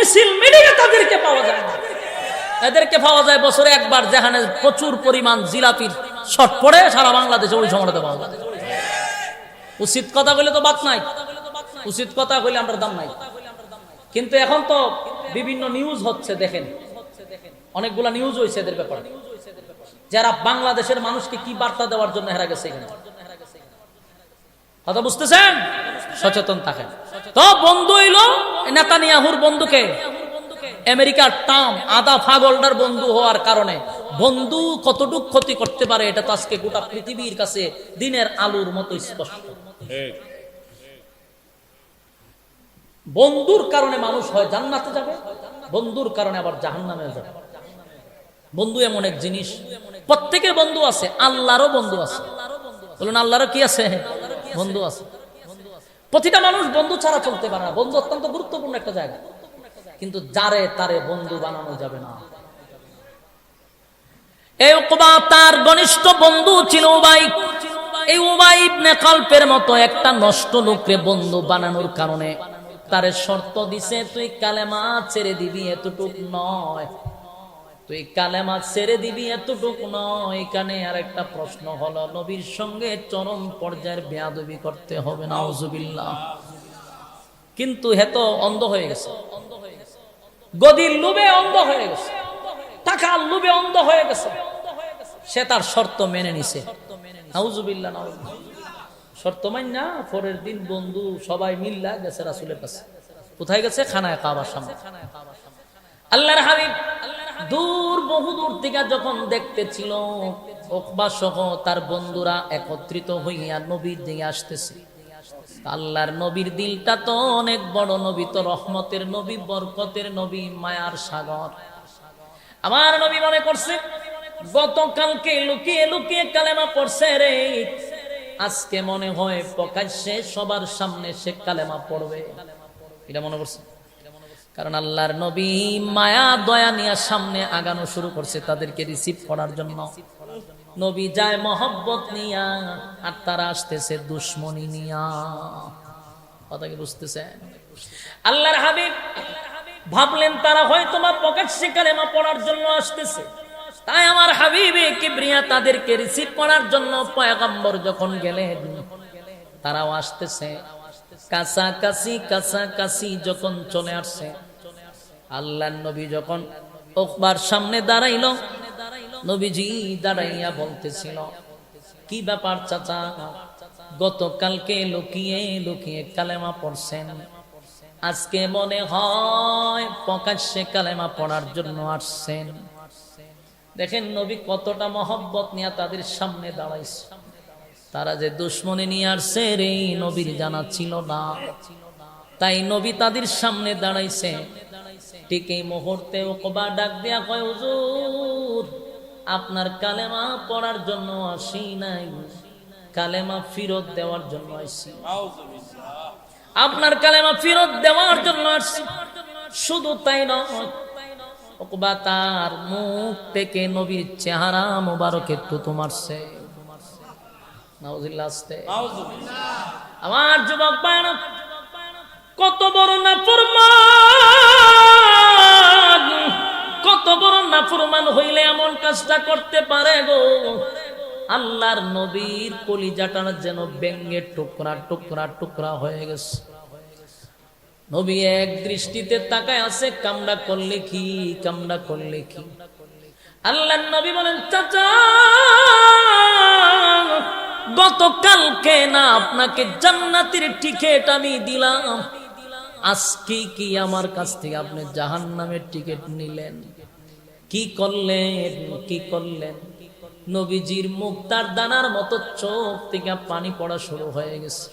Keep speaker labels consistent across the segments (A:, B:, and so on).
A: মিছিল মিলিয়ে তাদেরকে পাওয়া যায় না। এদেরকে পাওয়া যায় বছরে একবার, যেখানে প্রচুর পরিমাণ জিলাপির শট পড়ে সারা বাংলাদেশে ওই সময়টাতে পাওয়া যায়। উচিত কথা বলে তো বাদ নাই, উচিত কথা বলে আমরা দাম নাই। কিন্তু এখন তো বিভিন্ন নিউজ হচ্ছে, দেখেন অনেকগুলা নিউজ হয়েছে এদের ব্যাপারে, যারা বাংলাদেশের মানুষকে কি বার্তা দেওয়ার জন্য হেরা গেছে। এখানে কথা বুঝতেছেন? সচেতন থাকেন। তো বন্ধু হইল নেতানিয়াহুর বন্ধুকে আমেরিকার টাম আদা ফাগলটার বন্ধু হওয়ার কারণে বন্ধু কতটুক ক্ষতি করতে পারে এটা তো আজকে গোটা পৃথিবীর কাছে দিনের আলোর মতো স্পষ্ট। বন্ধুর কারণে মানুষ হয় জান্নাতে যাবে, বন্ধুর কারণে আবার জাহান্নামে যাবে। বন্ধু এমন এক জিনিস, প্রত্যেকের বন্ধু আছে, আল্লাহরও বন্ধু আছে। বলুন আল্লাহরও কি আছে? বন্ধু আছে। প্রতিটা মানুষ বন্ধু ছাড়া চলতে পারে না। বন্ধু অত্যন্ত গুরুত্বপূর্ণ একটা জায়গা, কিন্তু যারে তারে বন্ধু বানানো যাবে না। এই উকবা তার ঘনিষ্ঠ বন্ধু ছিল উবাই। এই উবাই ইবনে খালফের মতো একটা নষ্ট লোককে বন্ধু বানানোর কারণে তারে শর্ত দিছে, তুই কালেমা ছেড়ে দিবি এতটুক নয়, তুই কালেমা ছেড়ে দিবি এতটুক নয়। এখানে আর একটা প্রশ্ন হলো, নবীর সঙ্গে চরম পর্যায়ের বেয়াদবি করতে হবে না, নাউজুবিল্লাহ। কিন্তু হে তো অন্ধ হয়ে গেছে, গদির লোভে অন্ধ হয়ে গেছে, টাকার লোভে অন্ধ হয়ে গেছে। সে তার শর্ত মেনে নিছে, নাউজুবিল্লাহ। শর্ত মান না, পরের দিন বন্ধু সবাই মিল্লা গেছে রাসূলের কাছে। কোথায় গেছে? খানায়ে কাবার সামনে। আল্লাহর হাবিব দূর, বহু দূর থেকে যখন দেখতেছিল উকবা সহ তার বন্ধুরা একত্রিত হইয়া নবীর দিকে আসতেছে, আল্লাহর নবীর দিলটা তো অনেক বড়, নবী তো রহমতের নবী, বরকতের নবী, মায়ার সাগর। আমার নবী মনে করছে গতকালকে লুকিয়ে লুকিয়ে কালেমা পড়ছে রে, আজকে মনে হয় প্রকাশ্যে সবার সামনে সে কালেমা পড়বে, এটা মনে করছে। কারণ আল্লাহর নবী মায়া দয়া নিয়ে সামনে আগানো শুরু করছে তাদেরকে রিসিভ করার জন্য। নবী যায় মহব্বত নিয়া, আর তারা আসতেছে দুশ্মনী নিয়া। কথা কি বুঝতেছেন? আল্লাহর হাবিব ভাবলেন তারা হয়তো বা প্রকাশ্যে কালেমা পড়ার জন্য আসতেছে, তাই আমার হাবিবে কিবরিয়া তাদেরকে রিসিভ করার জন্য পয়গম্বর যখন গেলেন, তারাও আসতেছে। কাছাকাছি কাছাকাছি যখন চলে আসছে, আল্লাহর নবী যখন উকবার সামনে দাঁড়াইল, নবীজি দাঁড়াইয়া বলতেছিল, কি ব্যাপার চাচা, গতকালকে লুকিয়ে লুকিয়ে কালেমা পড়ছেন, আজকে মনে হয় প্রকাশ্যে কালেমা পড়ার জন্য আসছেন। দেখেন নবী কতটা মহব্বত নিয়ে তাদের সামনে দাঁড়াইছে। তারা যে দুশ্মনী নিয়ে আসছে রে নবীর জানা ছিল না, তাই নবী তাদের সামনে দাঁড়াইছে। ঠিক এই মুহূর্তে উকবা ডাক দিয়া কয়, হুজুর আপনার কালেমা পড়ার জন্য আসি নাই, কালেমা ফেরত দেওয়ার জন্য আসছি। আপনার কালেমা ফেরত দেওয়ার জন্য আসছি। শুধু তাই নয়, উকবা তার মুখ থেকে নবীর চেহারা মোবারকে থুতু মারছে। নাউজুবিল্লাহ। আমার যুবক ভাইরা, কত বড় নাফরমান, কত বড় নাফরমান হইলে এমন কাজটা করতে পারে গো। আল্লাহর নবীর কলিজাটা যেন ব্যঙ্গে টুকরা টুকরা টুকরা হয়ে গেছে। নবী এক দৃষ্টিতে তাকায় আছে, কামড়া করলে কি, কামড়া করলে কি। আল্লাহর নবী বলেন, চাচা গতকালকে না আপনাকে জান্নাতের টিকিট আমি দিলাম, আজকে কি আমার কাছ থেকে আপনি জাহান্নামের টিকিট নিলেন? কি করলেন, কি করলেন? নবীজির মুক্তার দানার মতো চোখ থেকে পানি পড়া শুরু হয়ে গেছে।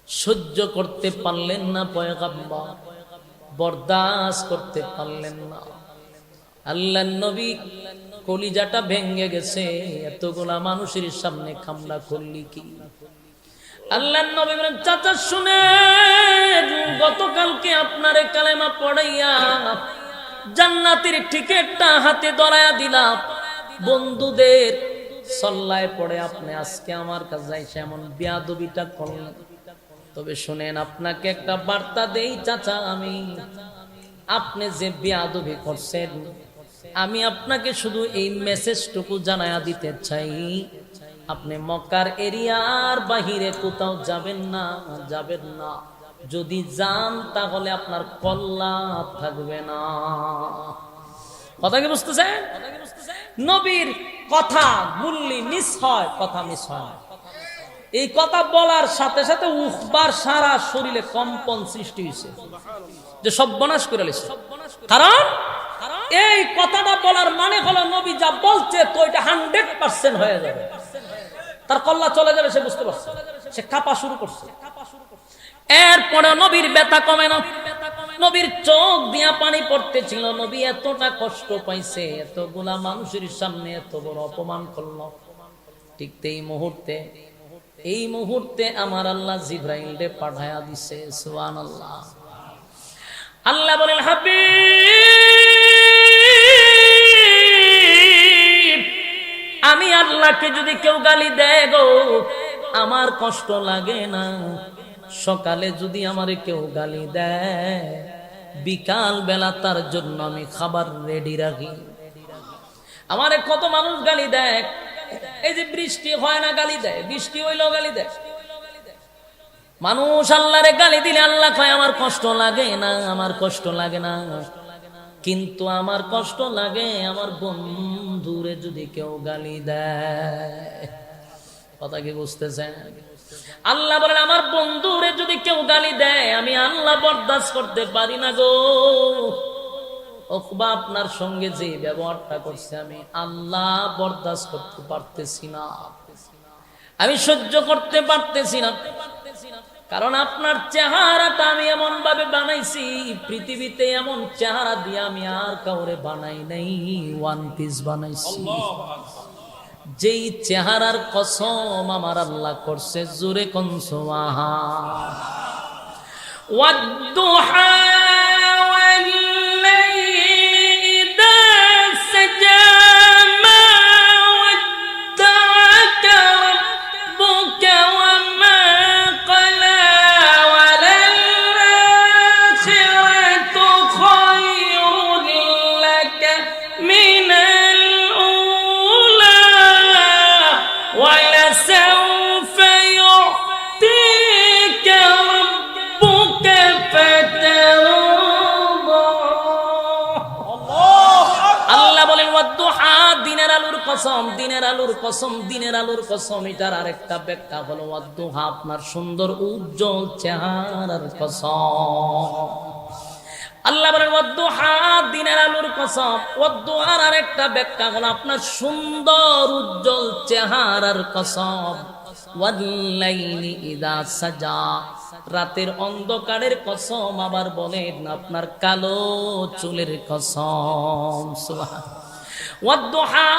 A: সহ্য করতে পারলেন না পয়গম্বর, বরদাস্ত করতে পারলেন না। আল্লাহর নবী কলিজাটা ভেঙে গেছে, এতগুলা মানুষের সামনে কামলা করলি কি? আল্লাহর নবী বলেন, চাচা শুনেন, গতকালকে আপনারে কালেমা পড়াইয়া জান্নাতের টিকিটটা হাতে ধরায়া দিলাম, বন্ধুদের সল্লায় পড়ে আপনি আজকে আমার কাছে এসে এমন বেয়াদবিটা করলেন। তবে শুনেন, আপনাকে একটা বার্তা দেই চাচা, আমি আপনি যে বেয়াদবি করছেন, আমি আপনাকে শুধু এই মেসেজটুকু জানায়া দিতে চাই, আপনি মক্কার এরিয়ার বাহিরে কোথাও যাবেন না, যাবেন না। যদি যান তাহলে আপনার কল্যাণ থাকবে না। কথা কি বুঝতেছেন? নবীর কথা বললি মিস হয়, কথা মিস হয়। এই কথা বলার সাথে সাথে উখবার সারা শরীরে কম্পন সৃষ্টি হয়েছে, যে সর্বনাশ করে লেছে। কারণ এই কথাটা বলার মানে হলো নবী যা বলছে তো এটা 100% হয়ে যাবে, তার কল্লা চলে যাবে, সে বুঝতে পারছে, সে কাঁপা শুরু করছে। এরপরে নবীর ব্যথা কমে না, নবীর চোখ দিয়া পানি পড়তেছিল। নবী এতটা কষ্ট পাইছে, এতগুলা মানুষের সামনে এত বড় অপমান করলো। ঠিক এই মুহূর্তে আমার আল্লাহ জিবরাইলকে পাঠায়া দিছে। সুবহানাল্লাহ। আল্লাহ বলেন, হাবিব, আমি আল্লাহকে যদি কেউ গালি দেয় গো, আমার কষ্ট লাগে না। সকালে যদি আমারে কেউ গালি দেয়, বিকাল বেলা তার জন্য আমি খাবার রেডি রাখি। আমারে কত মানুষ গালি দেয়, এই যে বৃষ্টি হয় না গালি দেয়, বৃষ্টি হইলেও গালি দেয়। মানুষ আল্লাহরে গালি দিলে আল্লাহ কয় আমার কষ্ট লাগে না, আমার কষ্ট লাগে না। কিন্তু আমার কষ্ট লাগে আমার বন্ধুরে যদি কেউ গালি দেয়। কথা কি বুঝতেছেন? আল্লাহ বলেন, আমার বন্ধুরে যদি কেউ গালি দেয়, আমি আল্লাহ বরদাস্ত করতে পারি না গো। ওকবা আপনার সঙ্গে যে ব্যবহারটা করছে, আমি আল্লাহ বরদাস্ত করতে পারতেছি না, আমি সহ্য করতে পারতেছি না। কারণ আপনার চেহারাটা আমি এমন ভাবে বানাইছি, পৃথিবীতে এমন চেহারা দিয়ে আমি আর কাউরে বানাই নাই, ওয়ান পিস বানাইছি। যেই চেহারার কসম আমার আল্লাহ করছে, জোরে কোন সুবহান। ওয়াদ-দুহা দিনের আলোর কসম, দিনের আলোর কসম। এটার আরেকটা ব্যাখ্যা হলো ওয়াদ-দুহা, আপনার সুন্দর উজ্জ্বল চেহারার কসম। আল্লাহ বলেন ওয়াদ-দুহা, দিনের আলোর কসম। ওয়াদ-দুহার আরেকটা ব্যাখ্যা হলো আপনার সুন্দর উজ্জ্বল চেহারার কসম। ওয়াল-লাইলি ইযা সাজা, রাতের অন্ধকারের কসম। আবার বলেন আপনার কালো চুলের কসম। সুবহানাল্লাহ। والضحى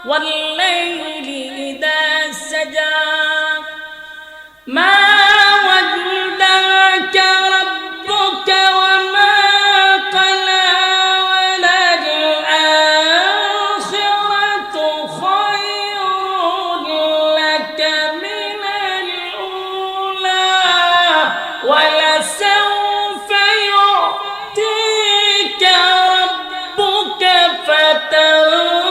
A: والليل إذا سجى ما ودعك ربك وما قلى وللآخرة خير لك من الأولى ولسوف يعطيك ربك فترضى।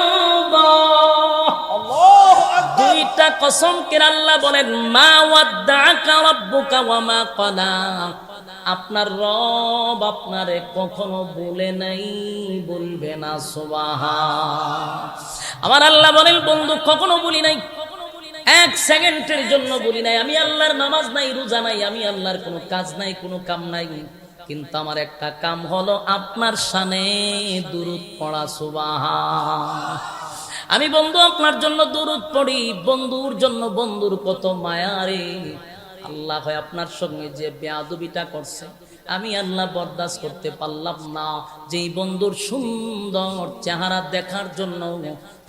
A: দুইটা কসম করে আল্লাহ বলেন, মা ওয়াদ্দাআকা রাব্বুকা ওয়া মা ক্বালা, আপনার রব আপনারে কখনো বলে নাই, বলবে না। সুবহান। আমার আল্লাহ বলেন, বন্ধু কখনো বলি নাই, এক সেকেন্ডের জন্য বলি নাই। আমি আল্লাহর নামাজ নাই, রোজা নাই, আমি আল্লাহর কোনো কাজ নাই, কোনো কাম নাই, কিন্তু আমার একটা কাম হলো আপনার শানে দুরূদ পড়া। সুবহান। আমি বন্ধু আপনার জন্য দুরূদ পড়ি, বন্ধুর জন্য বন্ধুর কত মায়া রে। আল্লাহ হয় আপনার সঙ্গে যে বেয়াদবিটা করছে, আমি আল্লাহ বরদাস্ত করতে পারলাম না। যেই বন্ধুর সুন্দর চেহারা দেখার জন্য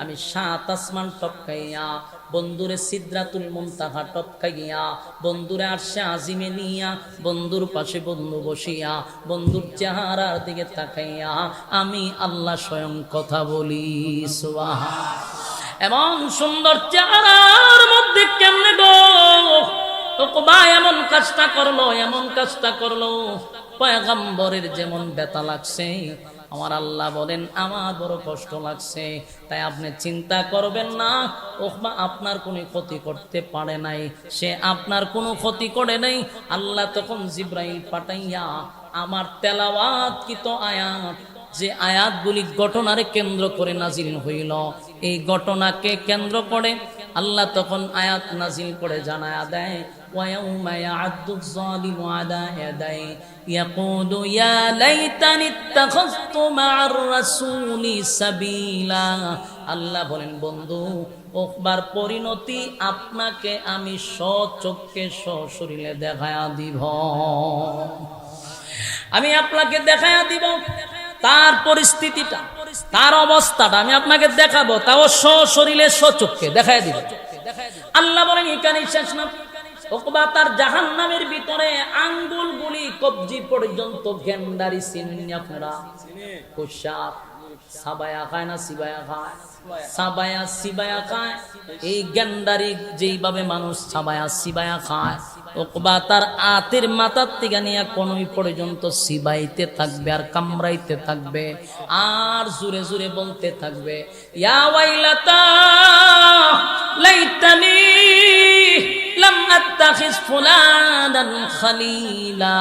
A: আমি 7 আসমান টপকাইয়া, বন্ধুরে সিদরাতুল মুনতাহা টপকাইয়া, বন্ধুরে আরশে আজিমে নিয়া, বন্ধুর পাশে বন্ধু বসিয়া, বন্ধুর চেহারার দিকে তাকাইয়া আমি আল্লাহ স্বয়ং কথা বলি। সুবহান। এমন সুন্দর চেহারার মধ্যে কেমনে গো ওকবা এমন কাজটা করলো, এমন কাজটা করলো। পয়গম্বরের যেমন ব্যথা লাগছে, আমার আল্লাহ বলেন আমার বড় কষ্ট লাগছে। তাই আপনি চিন্তা করবেন না, ওকবা আপনার কোনো ক্ষতি করতে পারে নাই, সে আপনার কোনো ক্ষতি করে নাই। আল্লাহ তখন জিব্রাইল পাঠাইয়া আমার তেলাওয়াতকৃত আয়াত, যে আয়াতগুলি ঘটনারে কেন্দ্র করে নাজিল হইল, এই ঘটনাকে কেন্দ্র করে আল্লাহ তখন আয়াত নাজিল করে জানায়া দেয়, وَيَوْمَ يَعَضُّ الظَّالِمُ عَلَى يَدَيْهِ يَقُولُ يَا لَيْتَنِي اتَّخَذْتُ مَعَ الرَّسُولِ سَبِيلًا। আল্লাহ বলেন, বন্ধু ওকবার পরিণতি আপনাকে আমি স্বচক্ষে সশরীরে দেখায়া দিব, আমি আপনাকে দেখায়া দিব তার পরিস্থিতিটা, তার অবস্থাটা আমি আপনাকে দেখাবো, তাও সশরীরে সচক্ষে দেখায়া দিব। আল্লাহ বলেন এখানেই শেষ না, ওকবা তার জাহান্নামের ভিতরে আঙ্গুলগুলি কবজি পর্যন্ত গেন্ডারি চিনি আপনারা, কোষাপ সাবায়া খায় না সিবায়া খায়, সাবায়া সিবায়া খায়। এই গেন্ডারি যেইভাবে মানুষ সাবায়া সিবায়া খায়, ওকবা তার আতের মাথার থেকে নিয়ে কোনই পর্যন্ত সিবাইতে থাকবে আর কামড়াইতে থাকবে আর জোরে জোরে বলতে থাকবে, ইয়া ওয়াইলাতা লাইতানি লাম আত্তাখিজ ফুলানান খলিলা।